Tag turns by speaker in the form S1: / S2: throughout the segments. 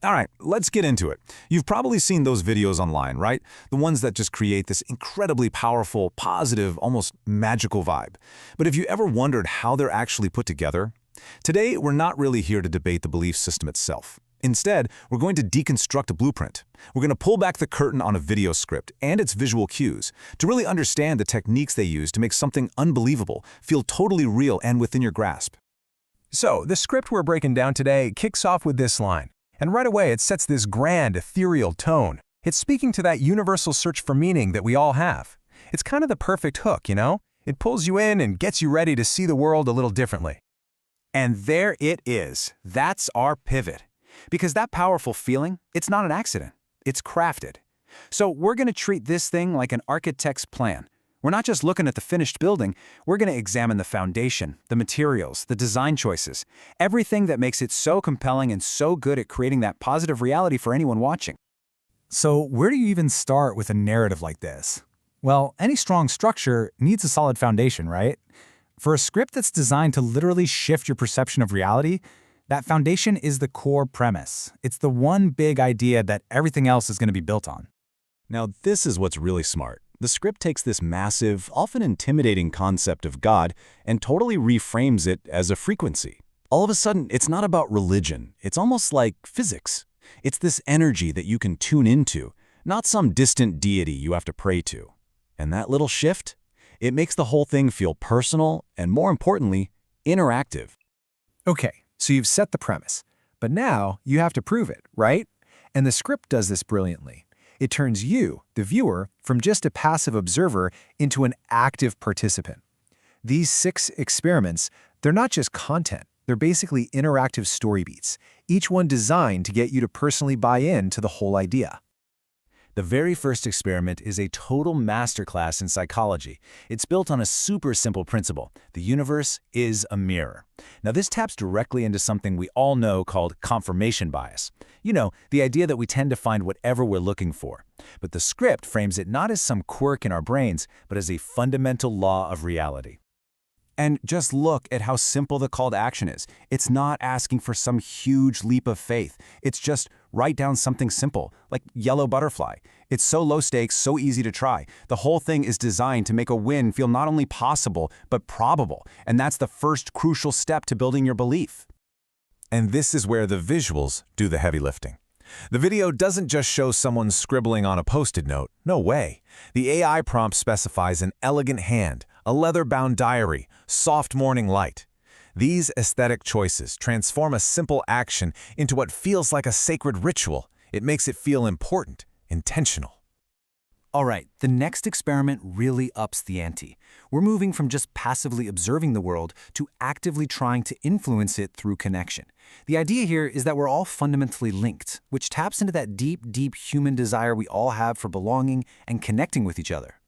S1: All right, let's get into it. You've probably seen those videos online, right? The ones that just create this incredibly powerful, positive, almost magical vibe. But have you ever wondered how they're actually put together? Today, we're not really here to debate the belief system itself. Instead, we're going to deconstruct a blueprint. We're going to pull back the curtain on a video script and its visual cues to really understand the techniques they use to make something unbelievable feel totally real and within your grasp.
S2: So, the script we're breaking down today kicks off with this line. And right away, it sets this grand, ethereal tone. It's speaking to that universal search for meaning that we all have. It's kind of the perfect hook, you know? It pulls you in and gets you ready to see the world a little differently.
S3: And there it is. That's our pivot. Because that powerful feeling, it's not an accident. It's crafted. So we're going to treat this thing like an architect's plan. We're not just looking at the finished building, we're going to examine the foundation, the materials, the design choices, everything that makes it so compelling and so good at creating that positive reality for anyone watching.
S4: So where do you even start with a narrative like this? Well, any strong structure needs a solid foundation, right? For a script that's designed to literally shift your perception of reality, that foundation is the core premise. It's the one big idea that everything else is going to be built on.
S1: Now, this is what's really smart. The script takes this massive, often intimidating concept of God and totally reframes it as a frequency. All of a sudden, it's not about religion. It's almost like physics. It's this energy that you can tune into, not some distant deity you have to pray to. And that little shift, it makes the whole thing feel personal and, more importantly, interactive.
S2: Okay, so you've set the premise, but now you have to prove it, right? And the script does this brilliantly. It turns you, the viewer, from just a passive observer into an active participant. These 6 experiments, they're not just content, they're basically interactive story beats, each one designed to get you to personally buy into the whole idea.
S1: The very first experiment is a total masterclass in psychology. It's built on a super simple principle. The universe is a mirror. Now, this taps directly into something we all know called confirmation bias. You know, the idea that we tend to find whatever we're looking for. But the script frames it not as some quirk in our brains, but as a fundamental law of reality. And just look at how simple the call to action is. It's not asking for some huge leap of faith. It's just write down something simple, like yellow butterfly. It's so low stakes, so easy to try. The whole thing is designed to make a win feel not only possible, but probable. And that's the first crucial step to building your belief. And this is where the visuals do the heavy lifting. The video doesn't just show someone scribbling on a Post-it note. No way. The AI prompt specifies an elegant hand, a leather-bound diary, soft morning light. These aesthetic choices transform a simple action into what feels like a sacred ritual. It makes it feel important, intentional.
S3: All right, the next experiment really ups the ante. We're moving from just passively observing the world to actively trying to influence it through connection. The idea here is that we're all fundamentally linked, which taps into that deep, deep human desire we all have for belonging and connecting with each other.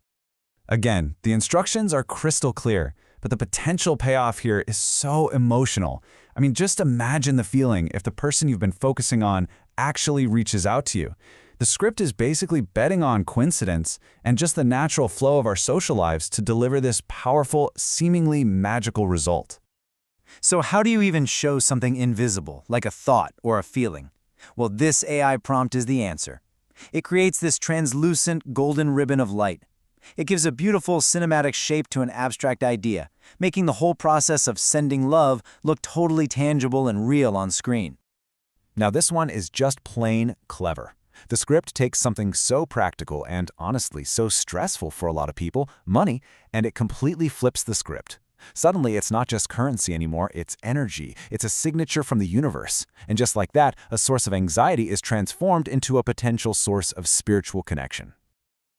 S4: Again, the instructions are crystal clear, but the potential payoff here is so emotional. I mean, just imagine the feeling if the person you've been focusing on actually reaches out to you. The script is basically betting on coincidence and just the natural flow of our social lives to deliver this powerful, seemingly magical result.
S3: So how do you even show something invisible, like a thought or a feeling? Well, this AI prompt is the answer. It creates this translucent golden ribbon of light. It gives a beautiful cinematic shape to an abstract idea, making the whole process of sending love look totally tangible and real on screen.
S1: Now, this one is just plain clever. The script takes something so practical and, honestly, so stressful for a lot of people, money, and it completely flips the script. Suddenly, it's not just currency anymore, it's energy. It's a signature from the universe. And just like that, a source of anxiety is transformed into a potential source of spiritual connection.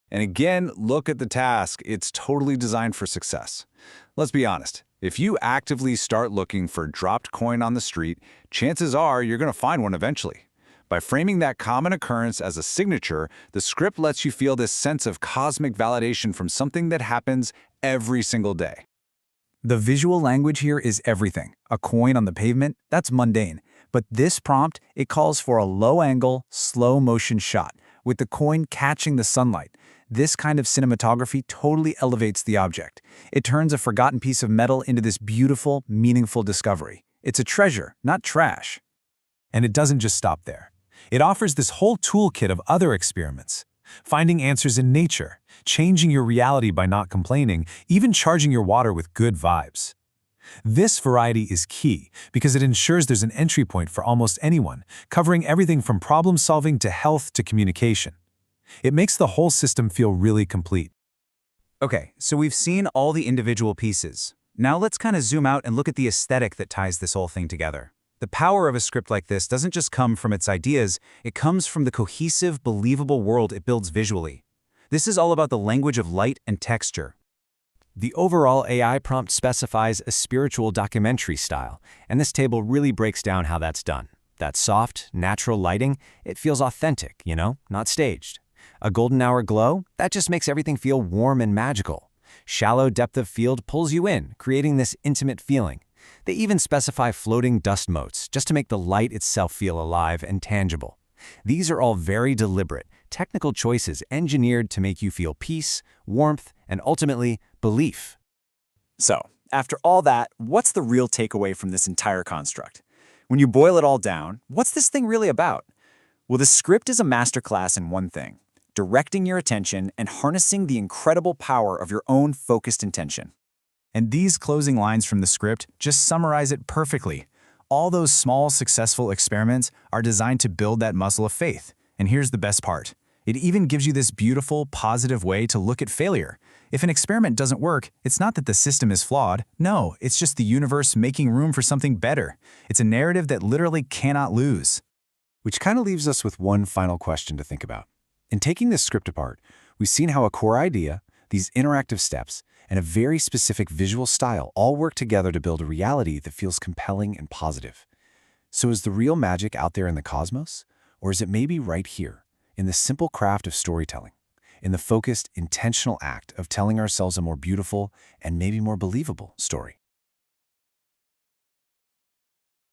S5: And again, look at the task. It's totally designed for success. Let's be honest. If you actively start looking for dropped coin on the street, chances are you're going to find one eventually. By framing that common occurrence as a signature, the script lets you feel this sense of cosmic validation from something that happens every single day.
S4: The visual language here is everything. A coin on the pavement, that's mundane. But this prompt, it calls for a low-angle, slow-motion shot, with the coin catching the sunlight. This kind of cinematography totally elevates the object. It turns a forgotten piece of metal into this beautiful, meaningful discovery. It's a treasure, not trash.
S1: And it doesn't just stop there.
S2: It offers this whole toolkit of other experiments. Finding answers in nature, changing your reality by not complaining, even charging your water with good vibes. This variety is key because it ensures there's an entry point for almost anyone, covering everything from problem solving to health to communication. It makes the whole system feel really complete.
S3: Okay, so we've seen all the individual pieces. Now let's kind of zoom out and look at the aesthetic that ties this whole thing together. The power of a script like this doesn't just come from its ideas, it comes from the cohesive, believable world it builds visually. This is all about the language of light and texture.
S1: The overall AI prompt specifies a spiritual documentary style, and this table really breaks down how that's done. That soft, natural lighting, it feels authentic, not staged. A golden hour glow, that just makes everything feel warm and magical. Shallow depth of field pulls you in, creating this intimate feeling. They even specify floating dust motes, just to make the light itself feel alive and tangible. These are all very deliberate, technical choices engineered to make you feel peace, warmth, and ultimately, belief.
S3: So, after all that, what's the real takeaway from this entire construct? When you boil it all down, what's this thing really about? Well, the script is a masterclass in one thing: directing your attention and harnessing the incredible power of your own focused intention.
S4: And these closing lines from the script just summarize it perfectly. All those small, successful experiments are designed to build that muscle of faith. And here's the best part. It even gives you this beautiful, positive way to look at failure. If an experiment doesn't work, it's not that the system is flawed. No, it's just the universe making room for something better. It's a narrative that literally cannot lose.
S1: Which kind of leaves us with one final question to think about. In taking this script apart, we've seen how a core idea, these interactive steps, and a very specific visual style all work together to build a reality that feels compelling and positive. So is the real magic out there in the cosmos? Or is it maybe right here, in the simple craft of storytelling, in the focused, intentional act of telling ourselves a more beautiful and maybe more believable story?